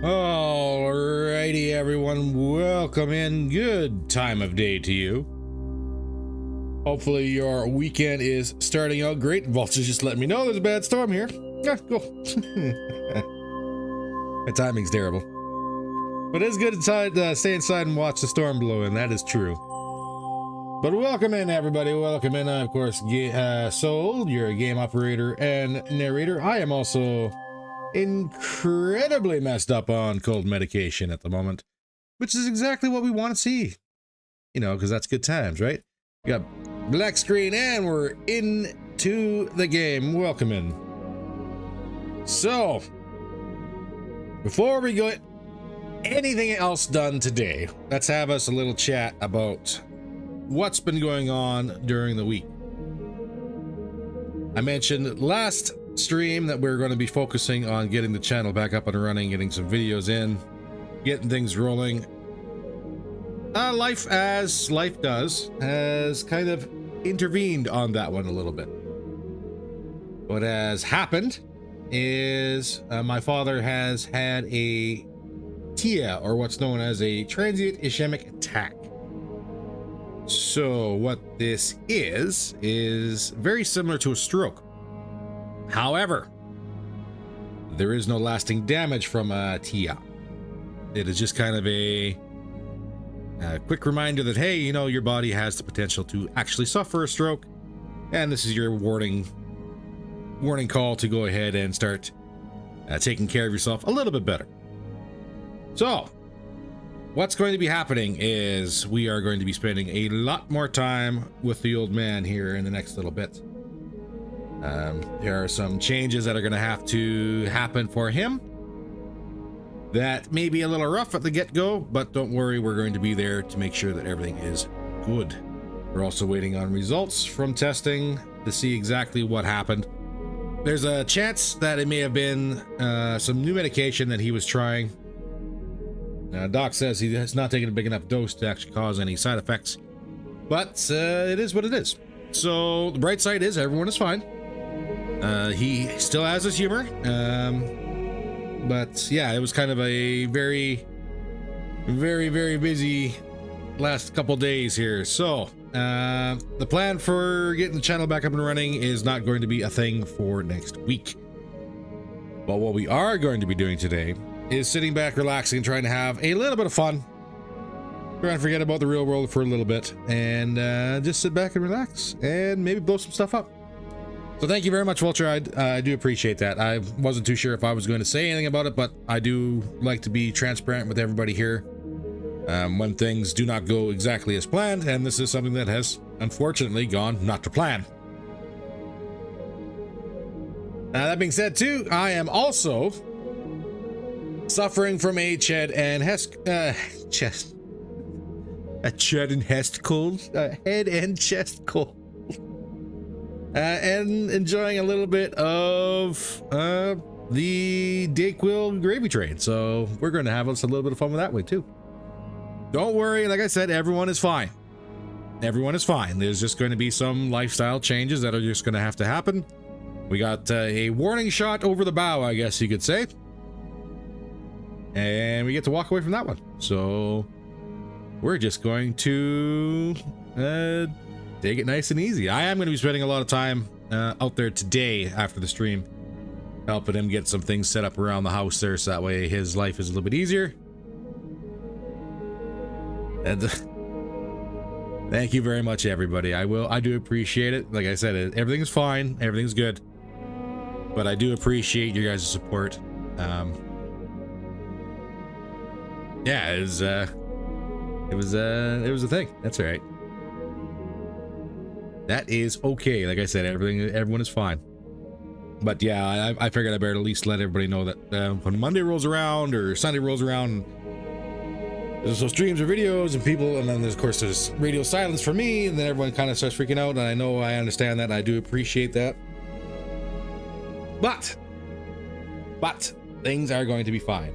Alrighty, everyone, welcome in. Good time of day to you. Hopefully your weekend is starting out great. Vulture's just letting me know there's a bad storm here. Yeah, cool. My timing's terrible. But it's good to stay inside and watch the storm blow in, that is true. But welcome in, everybody. Welcome in, of course, Soul, you're a game operator and narrator. I am also incredibly messed up on cold medication at the moment, which is exactly what we want to see, you know, because that's good times, right? We got black screen and we're into the game. Welcome in. So before we get anything else done today, let's have us a little chat about what's been going on during the week. I mentioned last stream that we're going to be focusing on getting the channel back up and running, getting some videos in, getting things rolling. Life, as life does, has kind of intervened on that one a little bit. What has happened is my father has had a TIA, or what's known as a transient ischemic attack. So what this is very similar to a stroke. However, there is no lasting damage from a TIA. It is just kind of a quick reminder that, hey, you know, your body has the potential to actually suffer a stroke, and this is your warning call to go ahead and start taking care of yourself a little bit better. So what's going to be happening is we are going to be spending a lot more time with the old man here in the next little bit. There are some changes that are going to have to happen for him that may be a little rough at the get-go, but don't worry, we're going to be there to make sure that everything is good. We're also waiting on results from testing to see exactly what happened. There's a chance that it may have been some new medication that he was trying. Doc says he has not taken a big enough dose to actually cause any side effects, but it is what it is. So the bright side is everyone is fine. He still has his humor, but yeah, it was kind of a very busy last couple days here. So the plan for getting the channel back up and running is not going to be a thing for next week. But what we are going to be doing today is sitting back, relaxing, and trying to have a little bit of fun, trying to forget about the real world for a little bit, and just sit back and relax and maybe blow some stuff up. So thank you very much, Vulture. I do appreciate that. I wasn't too sure if I was going to say anything about it, but I do like to be transparent with everybody here when things do not go exactly as planned, and this is something that has unfortunately gone not to plan. That being said, too, I am also suffering from a head and chest cold. And enjoying a little bit of the Dayquil gravy train, so we're going to have us a little bit of fun with that way too. Don't worry, like I said, everyone is fine. Everyone is fine. There's just going to be some lifestyle changes that are just going to have to happen. We got a warning shot over the bow, I guess you could say, and we get to walk away from that one. So we're just going to take it nice and easy. I am going to be spending a lot of time out there today after the stream, helping him get some things set up around the house there, so that way his life is a little bit easier. And thank you very much, everybody. I do appreciate it. Like I said, everything's fine, everything's good, but I do appreciate your guys' support. Yeah, it was a thing. That's all right. That is okay. Like I said, everyone is fine. But yeah, I figured I better at least let everybody know that when Monday rolls around or Sunday rolls around, there's those streams or videos and people, and then there's, of course, there's radio silence for me, and then everyone kind of starts freaking out, and I understand that, and I do appreciate that. But things are going to be fine.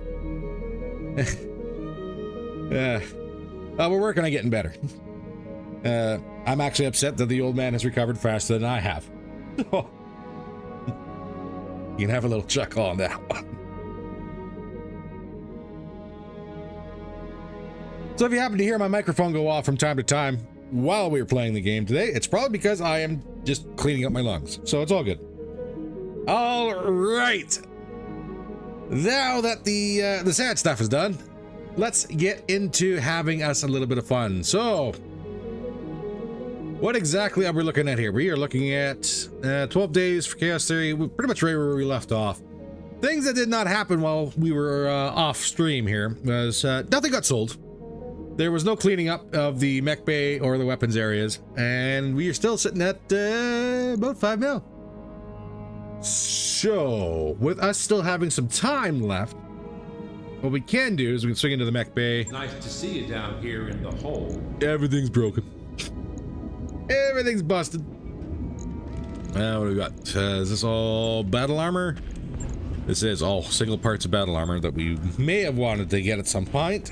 We're working on getting better. I'm actually upset that the old man has recovered faster than I have. You can have a little chuckle on that one. So if you happen to hear my microphone go off from time to time while we were playing the game today, it's probably because I am just cleaning up my lungs. So it's all good. All right. Now that the sad stuff is done, let's get into having us a little bit of fun. So, what exactly are we looking at here? We are looking at 12 days for Chaos Theory. We're pretty much right where we left off. Things that did not happen while we were off stream here was nothing got sold. There was no cleaning up of the mech bay or the weapons areas, and we are still sitting at about 5 mil. So, with us still having some time left, what we can do is we can swing into the mech bay. Nice to see you down here in the hole. Everything's broken. Everything's busted. Now what do we got? Is this all battle armor? This is all single parts of battle armor that we may have wanted to get at some point.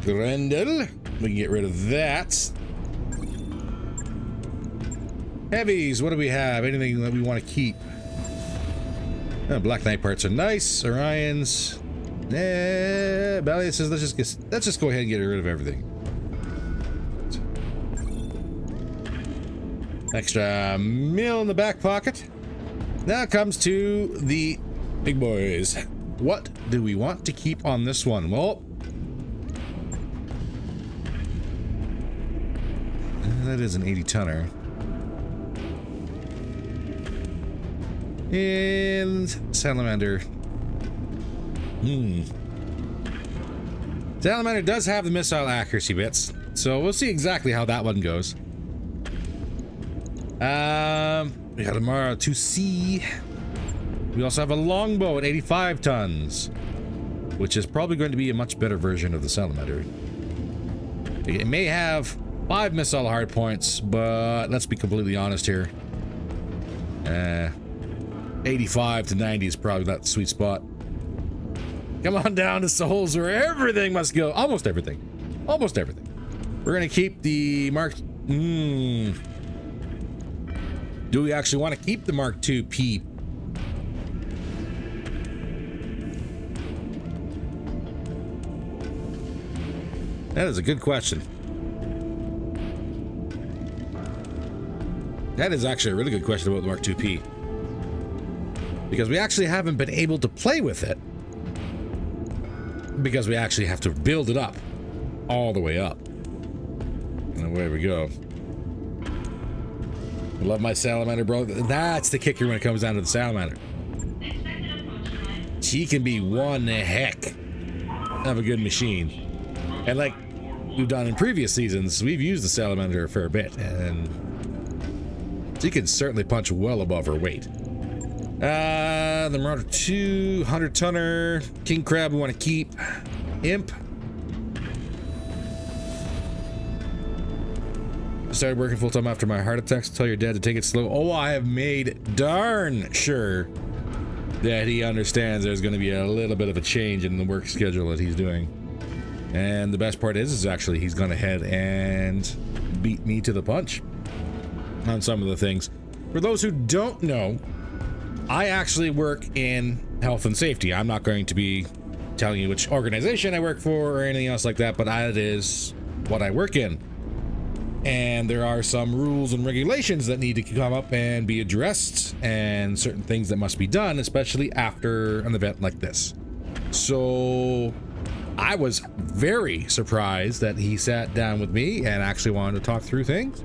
Grendel. We can get rid of that. Heavies, what do we have? Anything that we want to keep? Black Knight parts are nice. Orions. Balia says let's just go ahead and get rid of everything. Extra mil in the back pocket. Now it comes to the big boys. What do we want to keep on this one? Well, that is an 80 tonner. And Salamander. Salamander does have the missile accuracy bits, so we'll see exactly how that one goes. We got a Mara 2C. We also have a longbow at 85 tons, which is probably going to be a much better version of the Salamander. It may have 5 missile hardpoints, but let's be completely honest here. 85 to 90 is probably that sweet spot. Come on down to Souls where everything must go. Almost everything. Almost everything. We're going to keep the Mark... Do we actually want to keep the Mark II-P? That is a good question. That is actually a really good question about the Mark II-P. Because we actually haven't been able to play with it. Because we actually have to build it up. All the way up. And away we go. I love my Salamander, bro. That's the kicker when it comes down to the Salamander. She can be one heck of a good machine. And like we've done in previous seasons, we've used the Salamander a fair bit. And she can certainly punch well above her weight. The Marauder 2, 100 tonner, King Crab we want to keep, Imp. Started working full time after my heart attacks. Tell your dad to take it slow. Oh, I have made darn sure that he understands there's going to be a little bit of a change in the work schedule that he's doing. And the best part is actually he's gone ahead and beat me to the punch on some of the things. For those who don't know, I actually work in health and safety. I'm not going to be telling you which organization I work for or anything else like that, but that is what I work in. And there are some rules and regulations that need to come up and be addressed, and certain things that must be done, especially after an event like this. So I was very surprised that he sat down with me and actually wanted to talk through things,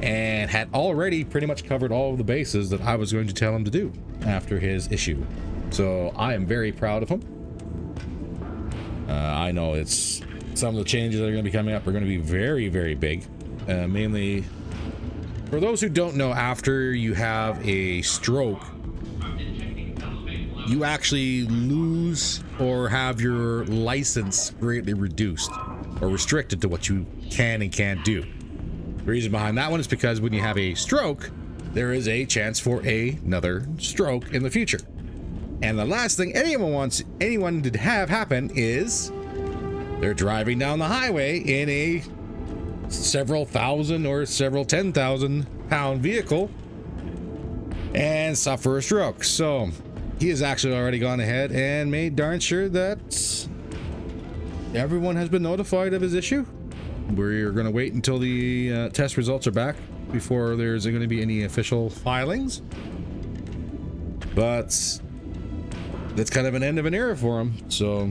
and had already pretty much covered all of the bases that I was going to tell him to do after his issue. So I am very proud of him. I know it's some of the changes that are going to be coming up are going to be very, very big. Mainly, for those who don't know, after you have a stroke, you actually lose or have your license greatly reduced or restricted to what you can and can't do. The reason behind that one is because when you have a stroke, there is a chance for another stroke in the future. And the last thing anyone wants anyone to have happen is they're driving down the highway in a several thousand or several 10,000 pound vehicle and suffer a stroke. So he has actually already gone ahead and made darn sure that everyone has been notified of his issue. We're going to wait until the test results are back before there's going to be any official filings. But that's kind of an end of an era for him. So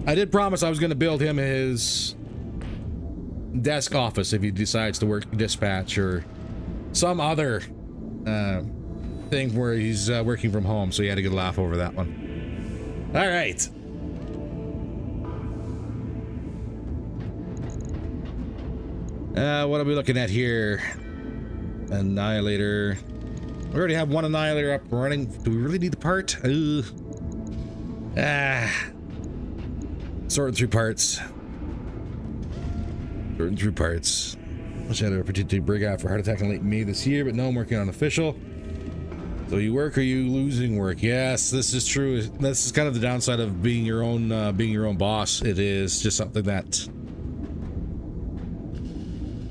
I did promise I was going to build him his desk office if he decides to work dispatch or some other thing where he's working from home. So he had a good laugh over that one. All right. What are we looking at here? Annihilator. We already have one Annihilator up and running. Do we really need the part? Sorting through parts. Wish I had a opportunity to break out for heart attack in late May this year, but no, I'm working on official. So you work or you losing work? Yes, this is true. This is kind of the downside of being your own boss. It is just something that,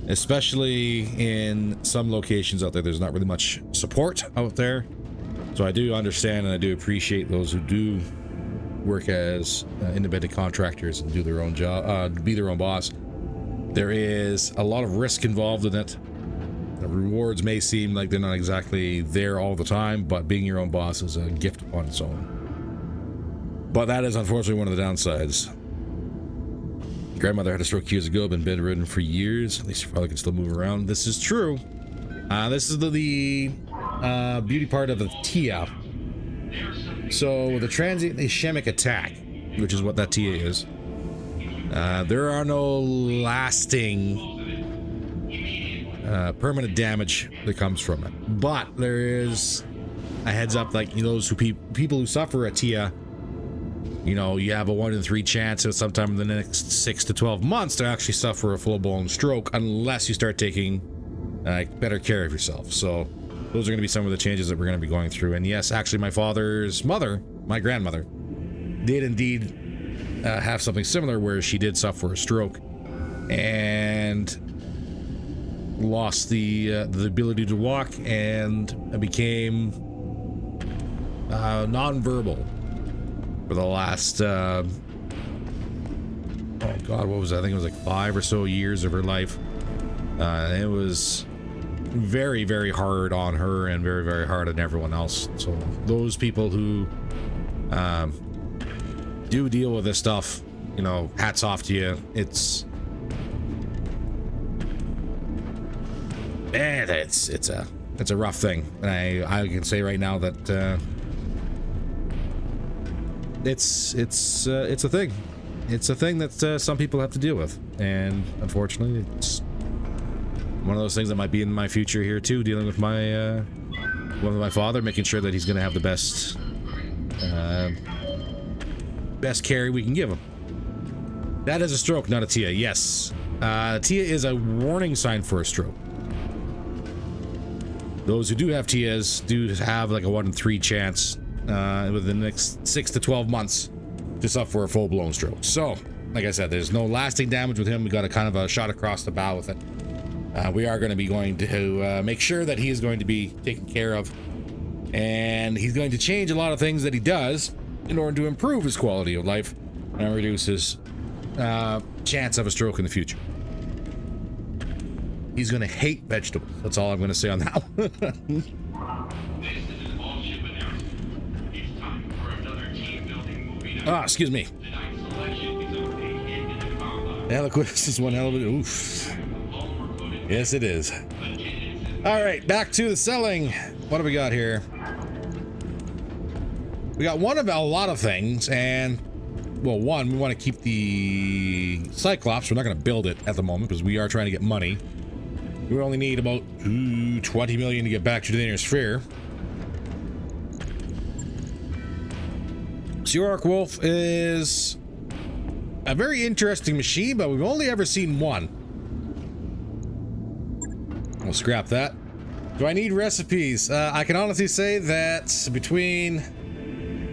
especially in some locations out there, there's not really much support out there. So I do understand and I do appreciate those who do work as independent contractors and do their own job, be their own boss. There is a lot of risk involved in it. The rewards may seem like they're not exactly there all the time, but being your own boss is a gift upon its own. But that is unfortunately one of the downsides. Grandmother had a stroke years ago, been bedridden for years. At least your father can still move around. This is true. This is the beauty part of the TIA. So the transient ischemic attack, which is what that TIA is, there are no lasting permanent damage that comes from it. But there is a heads up, like, you know, those who people who suffer a TIA, you know, you have a 1 in 3 chance of sometime in the next 6 to 12 months to actually suffer a full-blown stroke unless you start taking better care of yourself. So those are going to be some of the changes that we're going to be going through. And yes, actually my father's mother, my grandmother, did indeed have something similar where she did suffer a stroke and lost the ability to walk and became non-verbal for the last oh god, what was that? I think it was like 5 or so years of her life. It was very, very hard on her and very, very hard on everyone else. So those people who do deal with this stuff, you know, hats off to you. It's a rough thing, and I can say right now that it's a thing. It's a thing that some people have to deal with, and unfortunately, it's one of those things that might be in my future here too, dealing with my father, making sure that he's going to have the best care we can give him. That is a stroke, not a TIA. Yes, TIA is a warning sign for a stroke. Those who do have TIAs do have like a 1 in 3 chance within the next 6 to 12 months to suffer a full-blown stroke. So, like I said, there's no lasting damage with him. We got a kind of a shot across the bow with it. We are going to be going to make sure that he is going to be taken care of, and he's going to change a lot of things that he does in order to improve his quality of life and reduce his chance of a stroke in the future. He's going to hate vegetables. That's all I'm going to say on that one. Ah, excuse me. Eloquence is one hell of a... Oof. Yes, it is. All right, back to the selling. What do we got here? We got one of a lot of things, and... Well, one, we want to keep the Cyclops. We're not going to build it at the moment because we are trying to get money. We only need about 20 million to get back to the inner sphere. York Wolf is a very interesting machine, but we've only ever seen one. We'll scrap that. Do I need recipes? I can honestly say that between...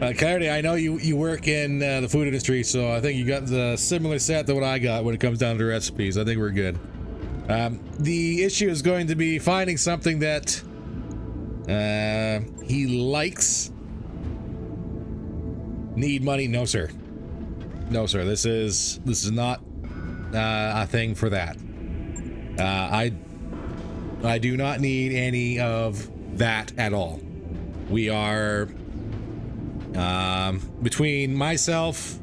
Coyote, I know you work in the food industry, so I think you got the similar set to what I got when it comes down to recipes. I think we're good. The issue is going to be finding something that he likes. Need money? No, sir. No, sir. This is not a thing for that. I do not need any of that at all. We are between myself,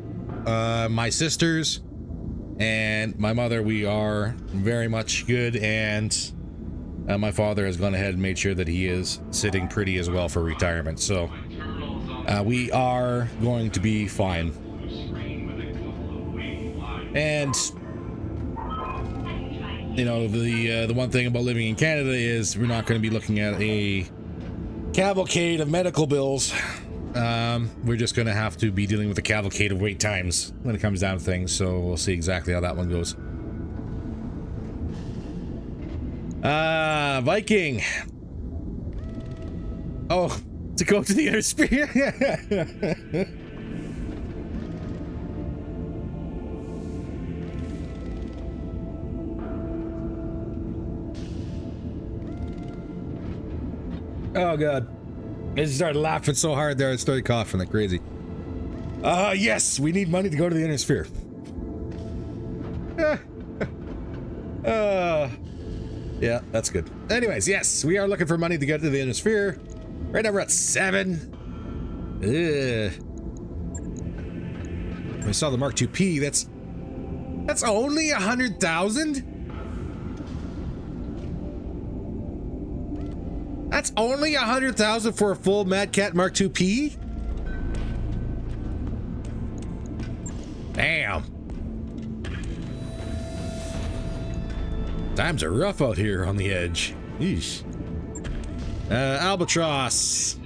my sisters, and my mother, we are very much good, and my father has gone ahead and made sure that he is sitting pretty as well for retirement. So we are going to be fine. And you know, the one thing about living in Canada is we're not going to be looking at a cavalcade of medical bills. We're just going to have to be dealing with a cavalcade of wait times when it comes down to things. So we'll see exactly how that one goes. Viking. Oh, to go to the inner sphere. Oh god, I just started laughing so hard there I started coughing like crazy. Yes, we need money to go to the inner sphere. Yeah, that's good. Anyways, yes, we are looking for money to get to the inner sphere. Right now we're at 7. We saw the Mark IIP. That's only 100,000. That's only 100,000 for a full Mad Cat Mark IIP? Damn. Times are rough out here on the edge. Yeesh. Albatross.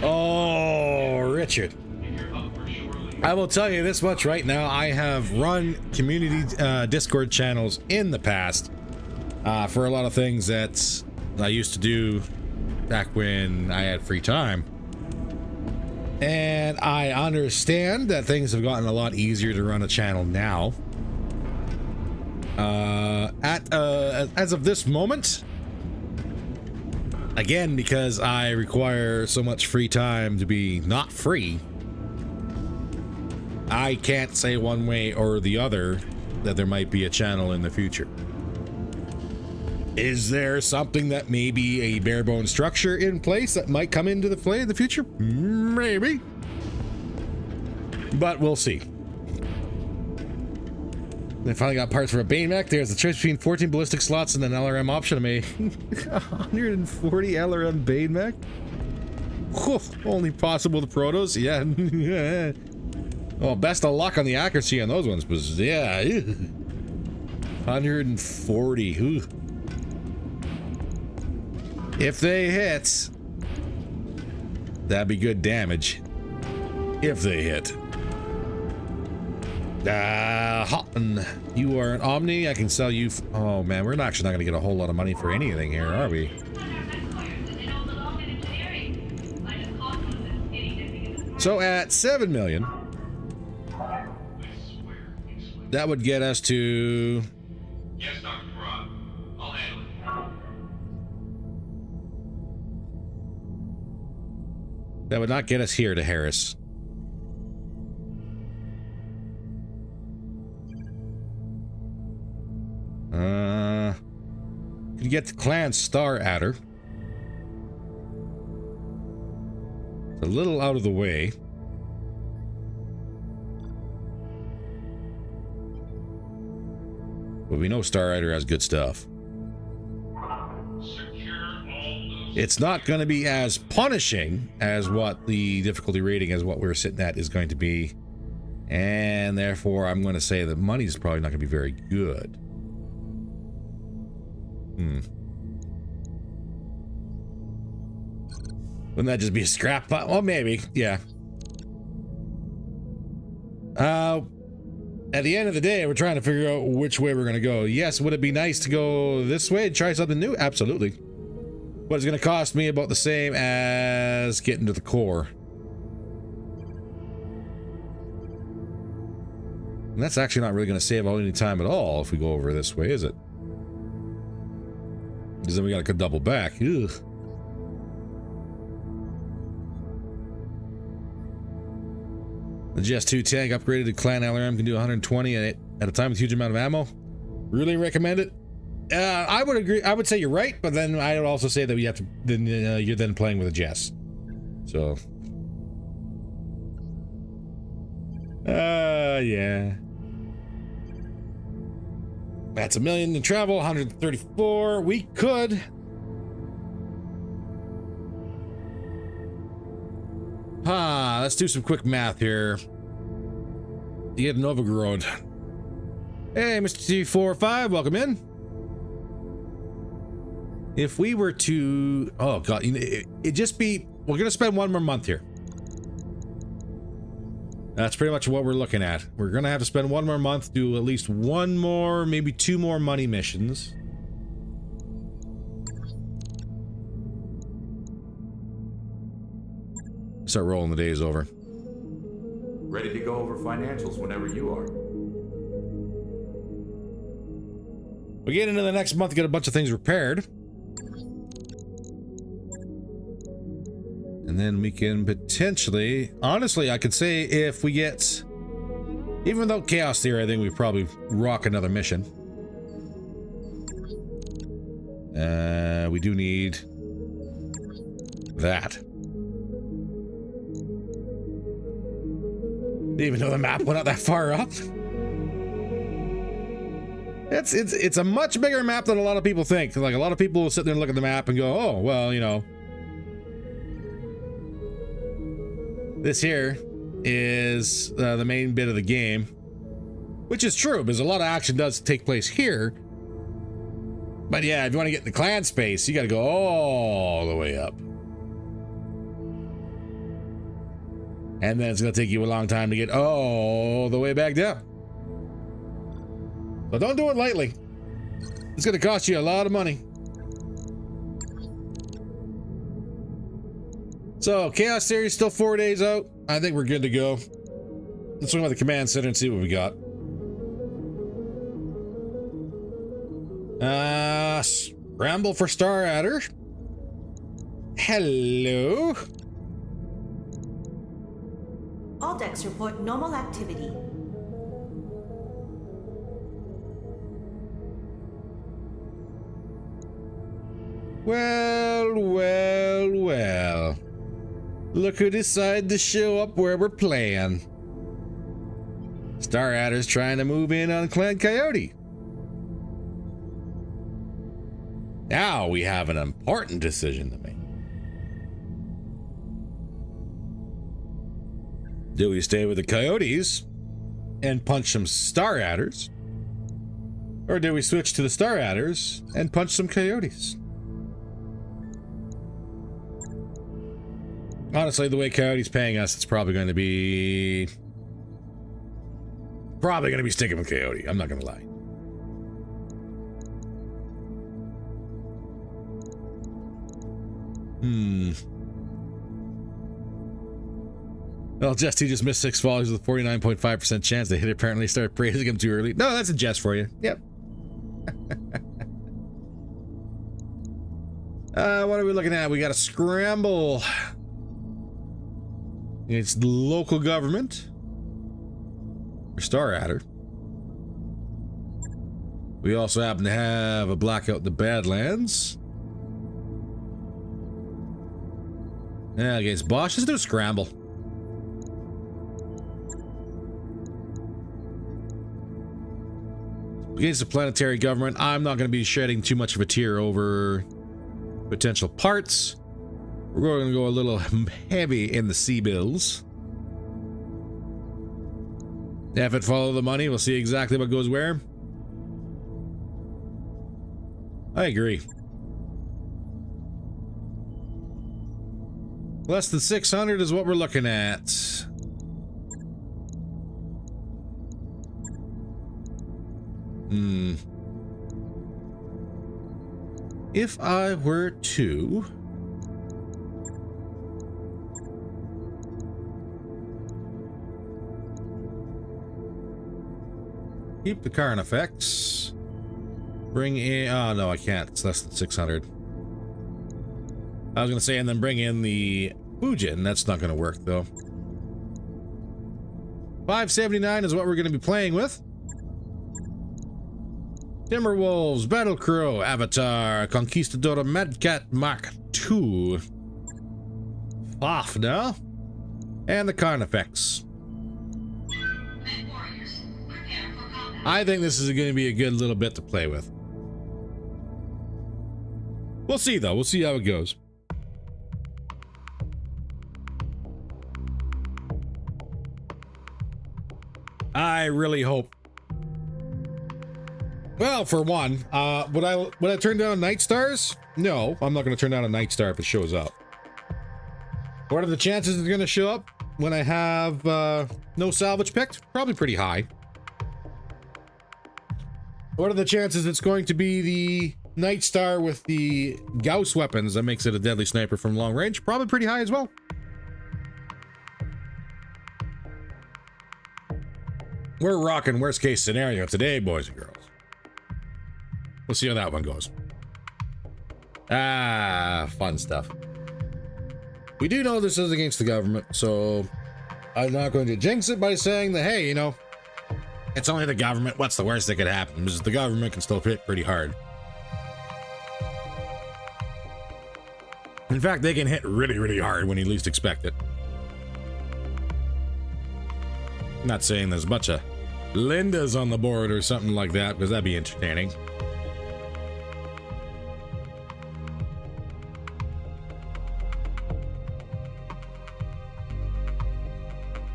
Oh, Richard. I will tell you this much right now. I have run community Discord channels in the past. For a lot of things that I used to do back when I had free time. And I understand that things have gotten a lot easier to run a channel now. As of this moment, again, because I require so much free time to be not free, I can't say one way or the other that there might be a channel in the future. Is there something that may be a bare bone structure in place that might come into the play in the future? Maybe. But we'll see. They finally got parts for a Bane mech. There's the choice between 14 ballistic slots and an LRM option. I made 140 LRM Bane mech. Only possible the protos. Yeah. Well, best of luck on the accuracy on those ones. Was yeah. 140. Ooh. If they hit, that'd be good damage. If they hit. Houghton, you are an Omni. I can sell you. Oh man, we're actually not going to get a whole lot of money for anything here, are we? So at 7 million, that would get us to. Yes, Dr. Rob. I'll handle it. That would not get us here to Harris. Could get the clan star at her. It's a little out of the way. But we know Star Rider has good stuff. It's not going to be as punishing as what the difficulty rating as what we're sitting at is going to be. And therefore, I'm going to say that money is probably not going to be very good. Wouldn't that just be a scrap pot? Well, maybe. Yeah. At the end of the day, we're trying to figure out which way we're going to go. Yes, would it be nice to go this way and try something new? Absolutely. But it's going to cost me about the same as getting to the core. And that's actually not really going to save any time at all if we go over this way, is it? Because then we got to double back. Ugh. The GS2 tank upgraded to Clan LRM can do 120 at a time with huge amount of ammo. Really recommend it. I would agree. I would say you're right, but then I would also say that we have to. Then you're then playing with a Jess. So. Yeah. That's $1 million to travel. 134. We could. Let's do some quick math here. You get Novgorod. Hey, Mr. T45, welcome in. If we were to, oh god, it'd just be, we're gonna spend one more month here. That's pretty much what we're looking at. We're gonna have to spend one more month, do at least one more, maybe two more money missions. Start rolling the days over. Ready to go over financials whenever you are. We get into the next month, get a bunch of things repaired. And then we can potentially, honestly, I could say if we get, even without Chaos Theory, I think we probably rock another mission. We do need that. Even though the map went out that far up. It's a much bigger map than a lot of people think. Like, a lot of people will sit there and look at the map and go, oh, well, you know. This here is the main bit of the game. Which is true, because a lot of action does take place here. But yeah, if you want to get the clan space, you got to go all the way up. And then it's going to take you a long time to get all the way back down. So don't do it lightly. It's going to cost you a lot of money. So, Chaos Series still 4 days out. I think we're good to go. Let's swing by the command center and see what we got. Scramble for Star Adder. Hello. All decks report normal activity. Well, well, well. Look who decided to show up where we're playing. Star Adder's trying to move in on Clan Coyote. Now we have an important decision to make. Do we stay with the Coyotes and punch some Star Adders? Or do we switch to the Star Adders and punch some Coyotes? Honestly, the way Coyote's paying us, it's probably going to be sticking with Coyote. I'm not going to lie. Well, Jess, he just missed 6 volleys with a 49.5% chance to hit it. Apparently started praising him too early. No, that's a Jess for you. Yep. What are we looking at? We got a scramble. It's the local government. Or Star Adder. We also happen to have a blackout in the Badlands. Yeah, against Bosch. Let's do a scramble. Against the planetary government, I'm not going to be shedding too much of a tear over potential parts. We're going to go a little heavy in the C-bills. If it follow the money, we'll see exactly what goes where. I agree. Less than 600 is what we're looking at. If I were to keep the current effects, bring in, oh no, I can't, it's less than 600. I was gonna say, and then bring in the Fujin. That's not gonna work though. 579 is what we're going to be playing with. Timberwolves, Battlecrow, Avatar, Conquistador, Madcat Mark II, Fafna, and the Carnifex. I think this is going to be a good little bit to play with. We'll see, though. We'll see how it goes. I really hope. Well, for one, would I turn down Night Stars? No, I'm not going to turn down a Night Star if it shows up. What are the chances it's going to show up when I have no salvage picked? Probably pretty high. What are the chances it's going to be the Night Star with the Gauss weapons that makes it a deadly sniper from long range? Probably pretty high as well. We're rocking worst case scenario today, boys and girls. We'll see how that one goes. Fun stuff. We do know this is against the government, so I'm not going to jinx it by saying that, hey, you know, it's only the government. What's the worst that could happen? Because the government can still hit pretty hard. In fact, they can hit really, really hard when you least expect it. I'm not saying there's a bunch of Lindas on the board or something like that, because that'd be entertaining.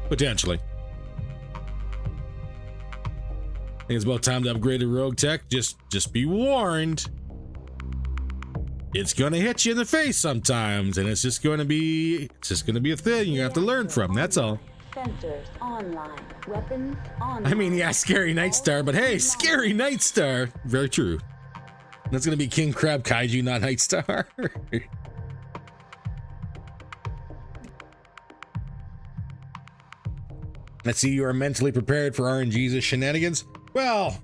Potentially. I think it's about time to upgrade to RogueTech. Just be warned. It's gonna hit you in the face sometimes, and it's just gonna be a thing you have to learn from. That's all. Sensors online. Weapons online. I mean, yeah, scary Night Star, but hey, scary Night Star. Very true. That's gonna be King Crab Kaiju, not Night Star. Let's see, you are mentally prepared for RNG's shenanigans? Well,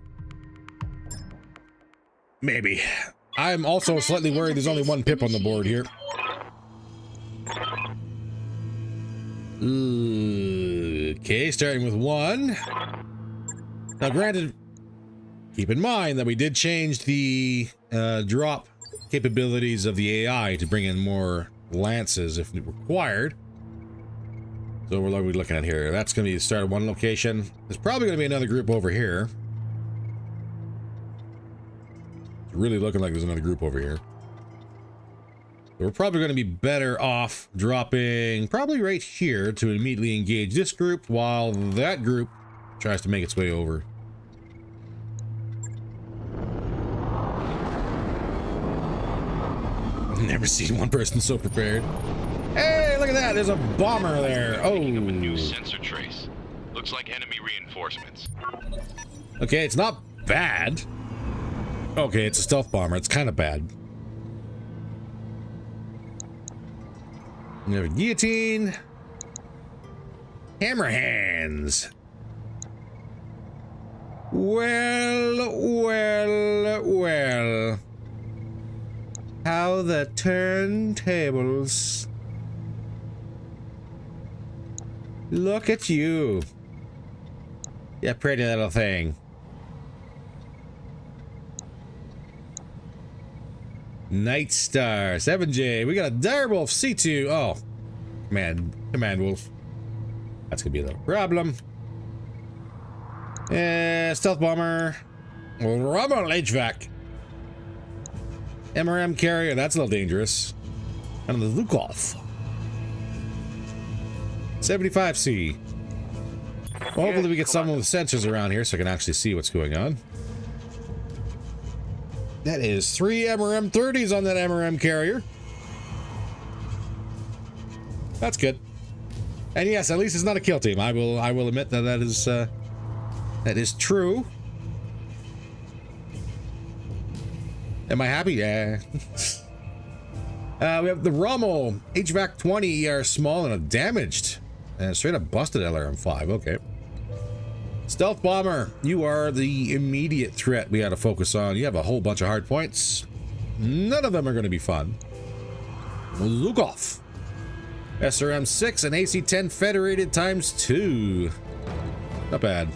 maybe. I'm also slightly worried there's only one pip on the board here. Okay, starting with one. Now, granted, keep in mind that we did change the drop capabilities of the AI to bring in more lances if required. So what are we looking at here? That's going to be the start of one location. There's probably going to be another group over here. It's really looking like there's another group over here. So we're probably going to be better off dropping probably right here to immediately engage this group while that group tries to make its way over. I've never seen one person so prepared. Hey, look at that. There's a bomber there. Oh. Picking up a new sensor trace. Looks like enemy reinforcements. Okay, it's not bad. Okay, it's a stealth bomber. It's kind of bad. We have a guillotine. Hammer hands. Well. How the turntables. Look at you. You pretty little thing. Night Star, 7J. We got a Direwolf C2. Oh, Command Wolf. That's gonna be a little problem. Stealth Bomber. Rumble HVAC. MRM Carrier. That's a little dangerous. And the Lukov. 75C. Well, hopefully we get someone with sensors around here so I can actually see what's going on. That is 3 MRM-30s on that MRM carrier. That's good. And yes, at least it's not a kill team. I will admit that that is true. Am I happy? Yeah. We have the Rommel HVAC 20 ER small and a damaged and straight up busted LRM-5. Okay. Stealth Bomber, you are the immediate threat we got to focus on. You have a whole bunch of hard points. None of them are going to be fun. Lukov. SRM-6 and AC-10 federated ×2. Not bad.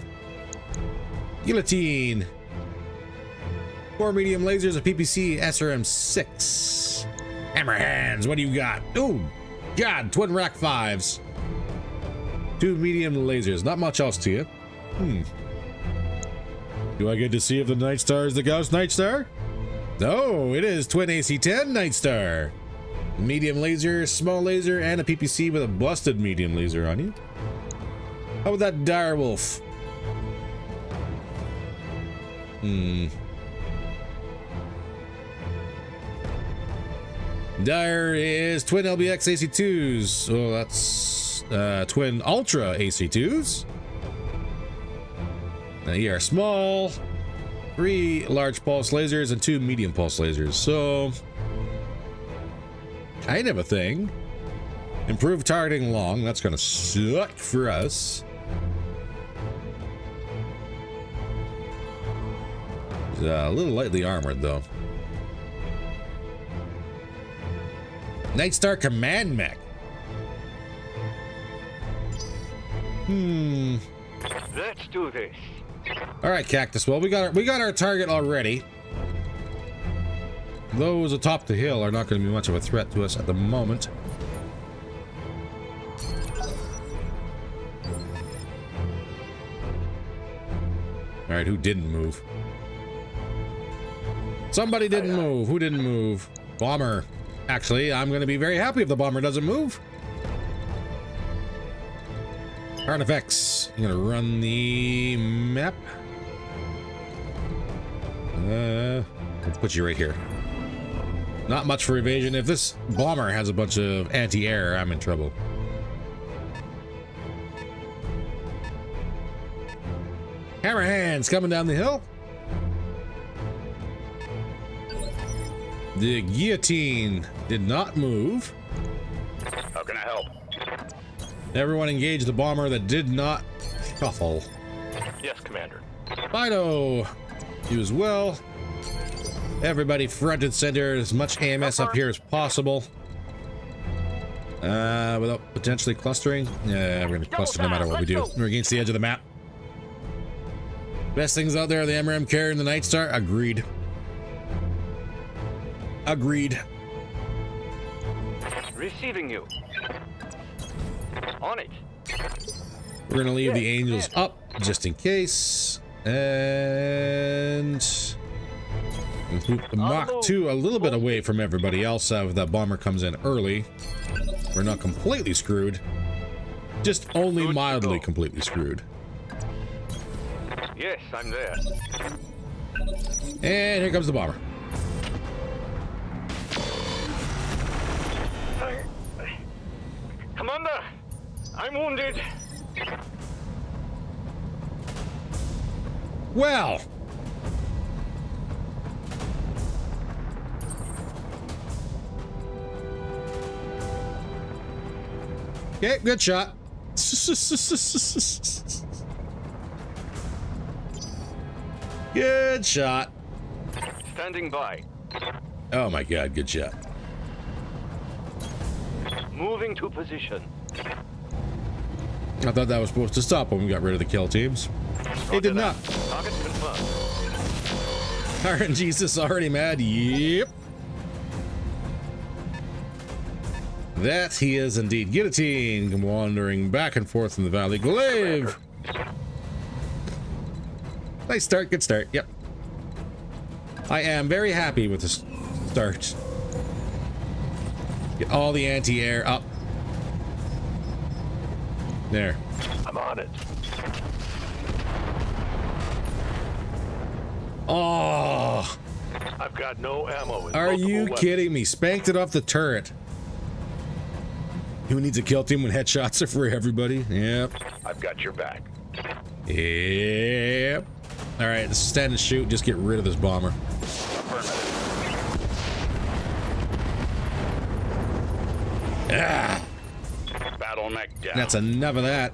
Guillotine. 4 medium lasers, a PPC SRM-6. Hammer hands, what do you got? Oh, God, twin rack 5s. 2 medium lasers, not much else to you. Do I get to see if the Night Star is the Gauss Night Star? No, it is twin AC-10 Night Star. Medium laser, small laser, and a PPC with a busted medium laser on you. How about that dire wolf? Dire is twin LBX AC2s. So that's twin Ultra AC2s. Now you are small, 3 large pulse lasers, and 2 medium pulse lasers. So, kind of a thing. Improved targeting long. That's going to suck for us. He's a little lightly armored, though. Night Star Command Mech. Let's do this. All right, Cactus. Well, we got our target already. Those atop the hill are not going to be much of a threat to us at the moment. All right, who didn't move? Somebody didn't move. Who didn't move? Bomber. Actually, I'm going to be very happy if the bomber doesn't move. Artifacts. I'm going to run the map. Let's put you right here. Not much for evasion. If this bomber has a bunch of anti-air, I'm in trouble. Hammer hands coming down the hill. The guillotine did not move. How can I help? Everyone engage the bomber that did not shuffle. Yes, Commander. Fido, you as well. Everybody front and center, as much AMS up here as possible. Without potentially clustering. Yeah, we're gonna cluster no matter what we do. We're against the edge of the map. Best things out there are the MRM carrier and the Night Star. Agreed. Agreed. Receiving you. On it. We're gonna leave the Angels up just in case. And move the Mach 2 a little bit away from everybody else if that bomber comes in early. We're not completely screwed. Just only mildly completely screwed. Yes, I'm there. And here comes the bomber. Commander, I'm wounded. Well. Okay, good shot. Good shot. Standing by. Oh my god, good shot. Moving to position. I thought that was supposed to stop when we got rid of the kill teams. It did not. Target confirmed. RNGesus already mad. Yep. That he is indeed. Guillotine wandering back and forth in the valley. Glaive. Nice start. Good start. Yep. I am very happy with this start. Get all the anti-air up. There. I'm on it. Oh. I've got no ammo. Are you kidding me? Spanked it off the turret. Who needs a kill team when headshots are for everybody? Yep. I've got your back. Yep. All right, let's stand and shoot. Just get rid of this bomber. Ah. Battle mech down. That's enough of that.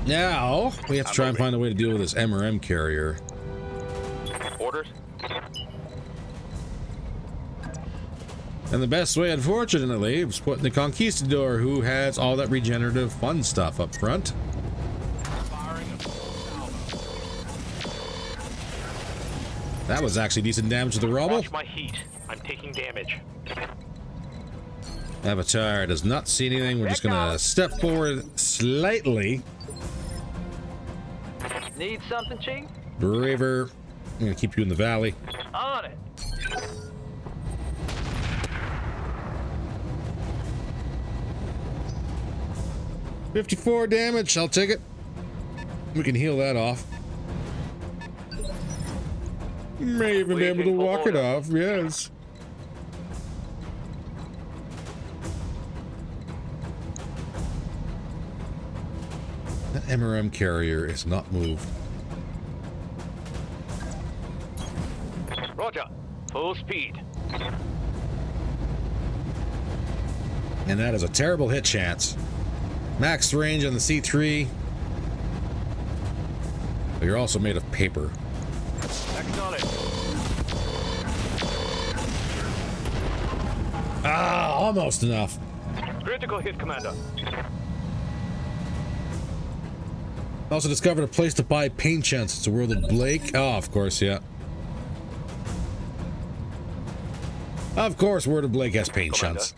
Now we have to try and find a way to deal with this MRM carrier. Orders. And the best way, unfortunately, was putting the Conquistador, who has all that regenerative fun stuff up front. That was actually decent damage to the rubble. Watch my heat. I'm taking damage. Avatar does not see anything. We're just gonna step forward slightly. Need something, Chief? Braver. I'm gonna keep you in the valley. On it. $54 damage. I'll take it. We can heal that off. May even be able to walk it off. Yes. That MRM carrier is not moved. Roger. Full speed. And that is a terrible hit chance. Max range on the C3. But you're also made of paper. Next on it. Ah, almost enough. Critical hit, Commander. Also discovered a place to buy paint chunks. It's a world of Blake. Oh, of course, yeah. Of course, Word of Blake has paint chunks.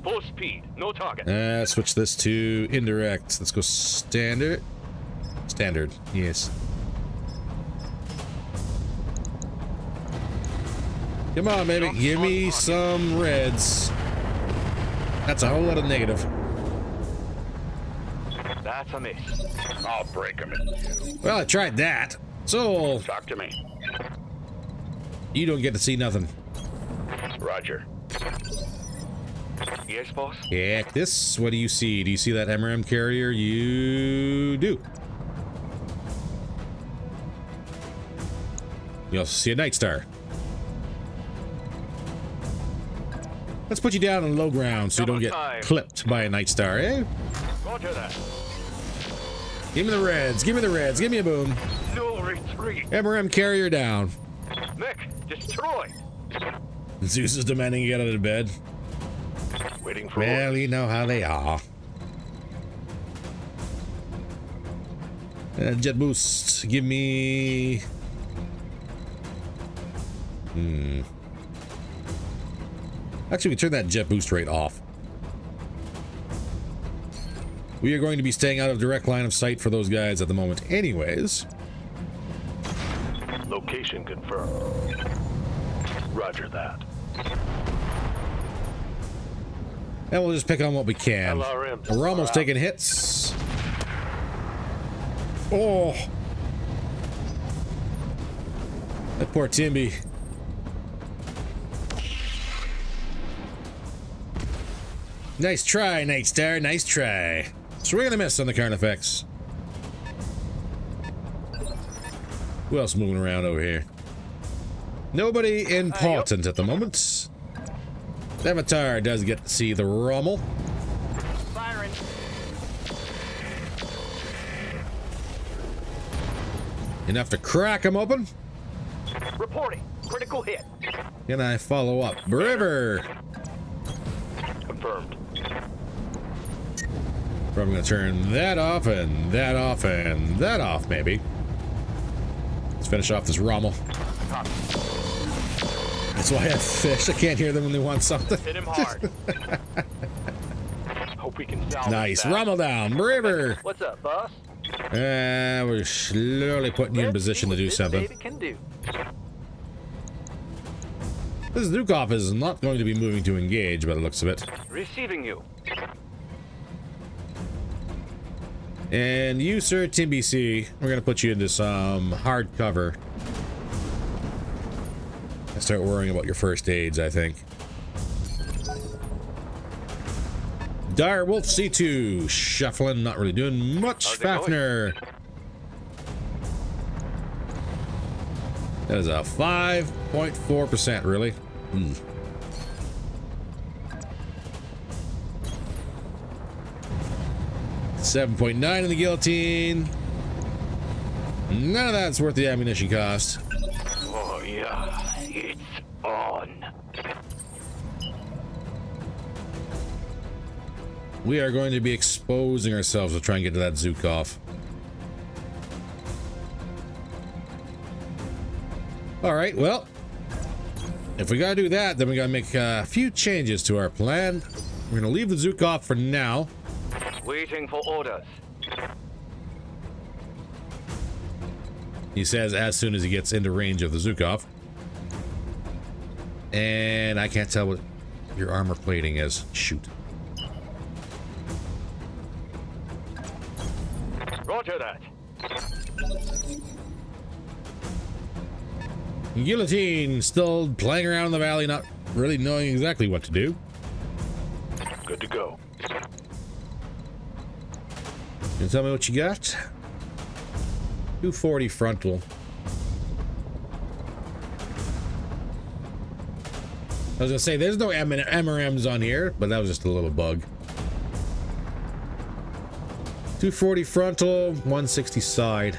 Full speed. No target. Switch this to indirect. Let's go standard. Standard, yes. Come on, baby. Give me some reds. That's a whole lot of negative. That's a miss. I'll break him in two. Well, I tried that. So, Talk to me. you don't get to see nothing. Roger. Yes, boss? Yeah, this, what do you see? Do you see that MRM carrier? You do. You also see a Night Star. Let's put you down on low ground so you don't get clipped by a Night Star, eh? Roger that. Give me the reds, give me the reds, give me a boom. No retreat. MRM carrier down. Mech, destroy. Zeus is demanding you get out of bed. Waiting for Well, orders. you know how they are. Jet boost, give me... Actually, we turn that jet boost rate off. We are going to be staying out of direct line of sight for those guys at the moment anyways. Location confirmed. Roger that. And we'll just pick on what we can. LRM. We're almost taking hits. Oh! That poor Timby. Nice try, Night Star. Nice try. Swing and a miss on the current effects. Who else moving around over here? Nobody important at the moment. Avatar does get to see the Rommel. Firing. Enough to crack him open. Reporting. Critical hit. Can I follow up? River. Confirmed. Probably gonna turn that off and that off and that off, maybe. Let's finish off this Rommel. That's why I have fish. I can't hear them when they want something. Hit him hard. Hope we can salvage Nice. that. Rommel down. River. What's up, boss? We're slowly putting you in Let's position see to do what this something. baby can do. This Zukov is not going to be moving to engage by the looks of it. Receiving you. And you, sir, TBC, we're going to put you into some hard cover. And start worrying about your first aids, I think. Dire Wolf C2, shuffling, not really doing much. How's it going? Fafner. That is a 5.4%, really. 7.9 in the guillotine. None of that's worth the ammunition cost. Oh, yeah. It's on. We are going to be exposing ourselves to try and get to that Zukov. All right, well, if we gotta do that, then we gotta make a few changes to our plan. We're gonna leave the Zukov for now. Waiting for orders. He says as soon as he gets into range of the Zukov. And I can't tell what your armor plating is. Shoot. Roger that. Guillotine still playing around in the valley, not really knowing exactly what to do. Good to go. Can you tell me what you got? 240 frontal. I was gonna say there's no MRMs on here, but that was just a little bug. 240 frontal, 160 side.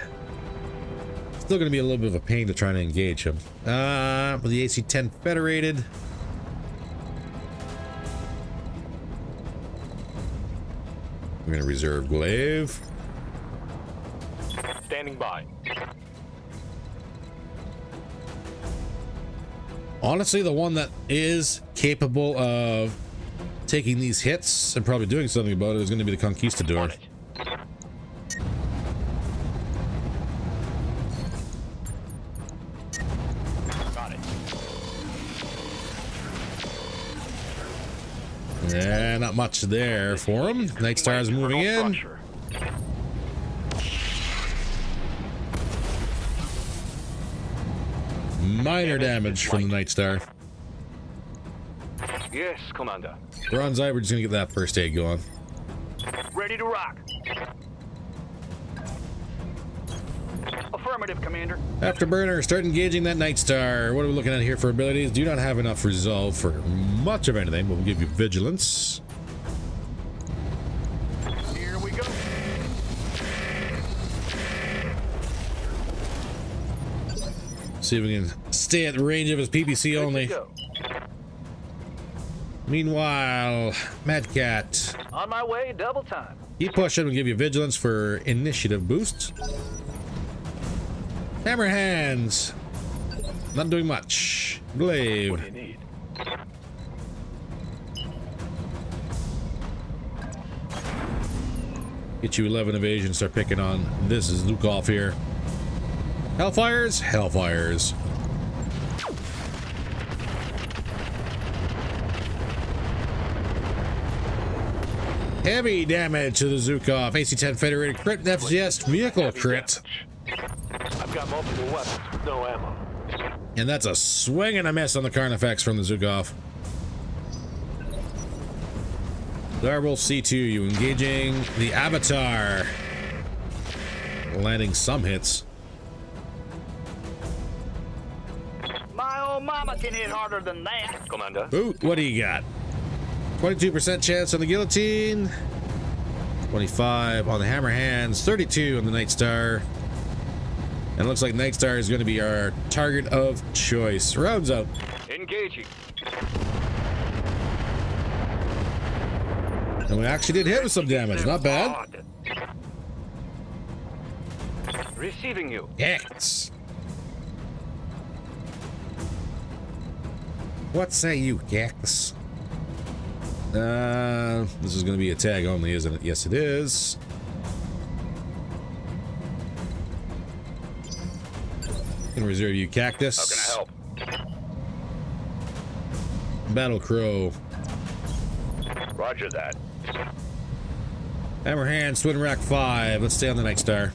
Still gonna be a little bit of a pain to try to engage him. With the AC-10 Federated. We're gonna reserve glaive. Standing by. Honestly, the one that is capable of taking these hits and probably doing something about it is going to be the Conquistador. On it. Got it. Yeah, not much there for him. Night Star is moving in. Structure. Minor damage from the Night Star. Yes, Commander. Bronze Eye, we're just going to get that first aid going. Ready to rock. Affirmative, Commander. Afterburner, start engaging that Night Star. What are we looking at here for abilities? Do not have enough resolve for much of anything, but we'll give you vigilance. Here we go. See if we can stay at the range of his PPC only. Go. Meanwhile, Mad Cat, On my way, double time. keep pushing. We'll give you vigilance for initiative boost. Hammer Hands, not doing much. Glaive, What do you need? get you 11 evasion. Start picking on this is Lukov here. Hellfires, Hellfires. Heavy damage to the Zukov. AC-10 Federated crit. That's just vehicle Heavy crit. damage. I've got multiple weapons with no ammo. And that's a swing and a miss on the Carnifex from the Zukov. Direwolf C2, you engaging the Avatar. Landing some hits. My old mama can hit harder than that. Commander. Boot, what do you got? 22% chance on the Guillotine. 25 on the Hammer Hands. 32 on the Night Star. And it looks like Night Star is going to be our target of choice. Rounds out. Engaging. And we actually did hit with some damage. Not bad. Receiving you. Yes. What say you, Gex? This is going to be a tag only, isn't it? Yes, it is. Can reserve you, Cactus. How can I help? Battle Crow. Roger that. Hammer Hand, Twin Rack 5. Let's stay on the Night Star.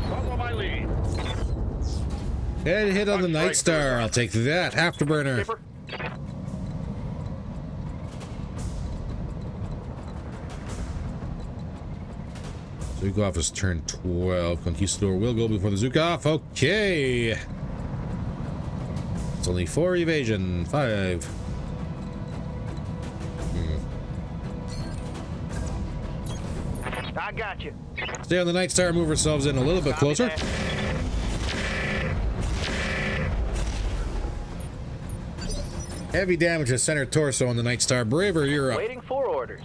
Follow my lead. Head hit on the Night Star. I'll take that. Afterburner. Skipper. Zukov is turn 12. Conquistador will go before the Zukov. Okay. It's only 4 evasion. 5. I got you. Stay on the Night Star. Move ourselves in a little bit closer. Copy that. Heavy damage to center torso on the Night Star. Braver, you're up. Waiting for orders.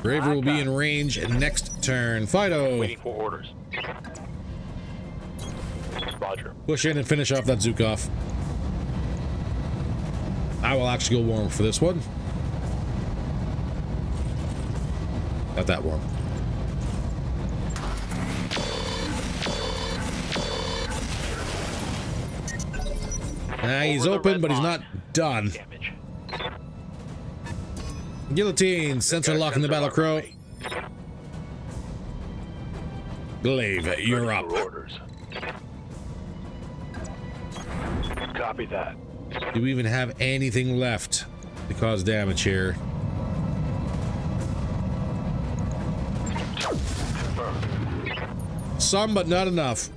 Braver will be in range next turn. Fido. Waiting for orders. Roger. Push in and finish off that Zukov. I will actually go warm for this one. Not that warm. He's open, but he's not done. Damage. Guillotine, sensor lock in the battle crow. Glaive, you're Ready up. for orders. Copy that. Do we even have anything left to cause damage here? Some, but not enough.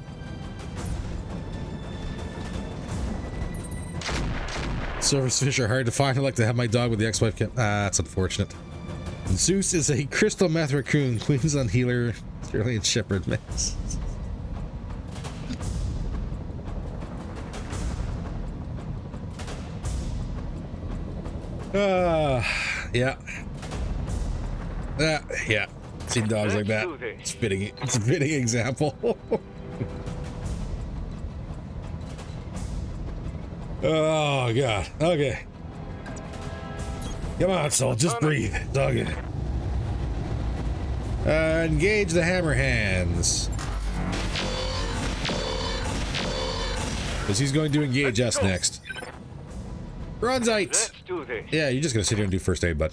Surface fish are hard to find. I like to have my dog with the ex-wife camp. That's unfortunate. Zeus is a crystal meth raccoon. Queensland healer. Australian shepherd mix. Yeah. Yeah. Seen dogs like that. It's a fitting example. Oh god. Okay. Come on, soul. Just breathe. It's all good. Engage the hammer hands. Because he's going to engage us next. Bronzite. Let's do this. Yeah, you're just gonna sit here and do first aid, bud.